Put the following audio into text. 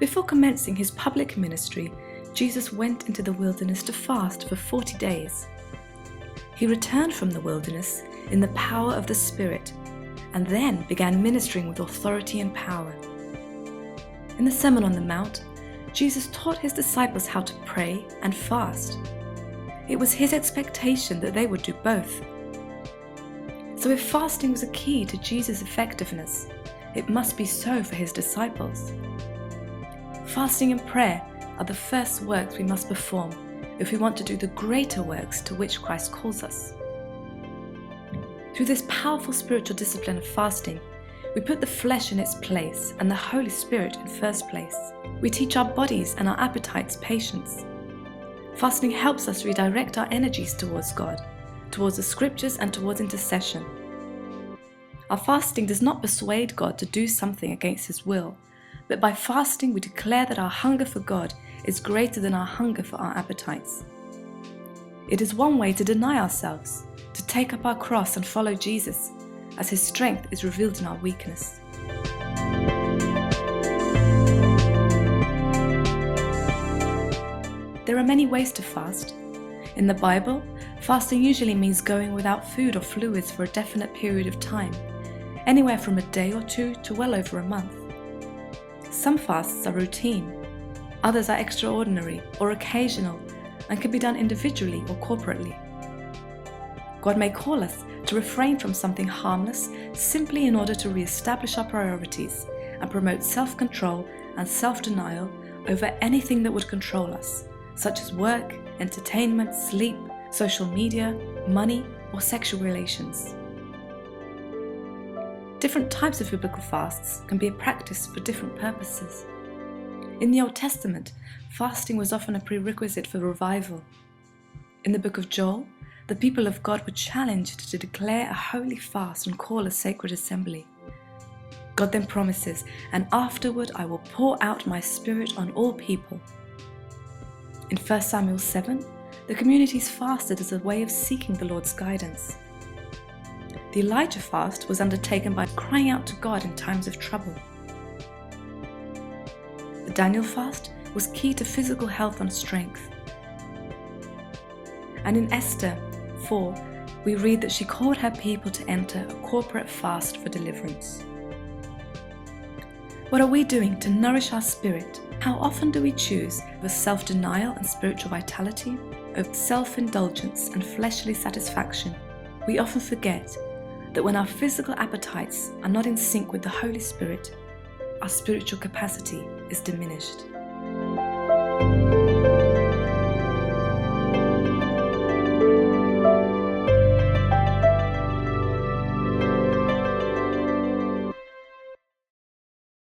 Before commencing his public ministry, Jesus went into the wilderness to fast for 40 days. He returned from the wilderness in the power of the Spirit, and then began ministering with authority and power. In the Sermon on the Mount, Jesus taught his disciples how to pray and fast. It was his expectation that they would do both. So if fasting was a key to Jesus' effectiveness, it must be so for his disciples. Fasting and prayer are the first works we must perform if we want to do the greater works to which Christ calls us. Through this powerful spiritual discipline of fasting, we put the flesh in its place and the Holy Spirit in first place. We teach our bodies and our appetites patience. Fasting helps us redirect our energies towards God, towards the scriptures and towards intercession. Our fasting does not persuade God to do something against his will, but by fasting we declare that our hunger for God is greater than our hunger for our appetites. It is one way to deny ourselves, to take up our cross and follow Jesus, as his strength is revealed in our weakness. There are many ways to fast. In the Bible, fasting usually means going without food or fluids for a definite period of time, anywhere from a day or two to well over a month. Some fasts are routine, others are extraordinary or occasional and can be done individually or corporately. God may call us to refrain from something harmless simply in order to re-establish our priorities and promote self-control and self-denial over anything that would control us, such as work, entertainment, sleep, social media, money, or sexual relations. Different types of biblical fasts can be a practice for different purposes. In the Old Testament, fasting was often a prerequisite for revival. In the book of Joel, the people of God were challenged to declare a holy fast and call a sacred assembly. God then promises, "And afterward I will pour out my spirit on all people." In 1 Samuel 7, the communities fasted as a way of seeking the Lord's guidance. The Elijah fast was undertaken by crying out to God in times of trouble. The Daniel fast was key to physical health and strength. And in Esther 4, we read that she called her people to enter a corporate fast for deliverance. What are we doing to nourish our spirit? How often do we choose over self-denial and spiritual vitality, over self-indulgence and fleshly satisfaction? We often forget that when our physical appetites are not in sync with the Holy Spirit, our spiritual capacity is diminished.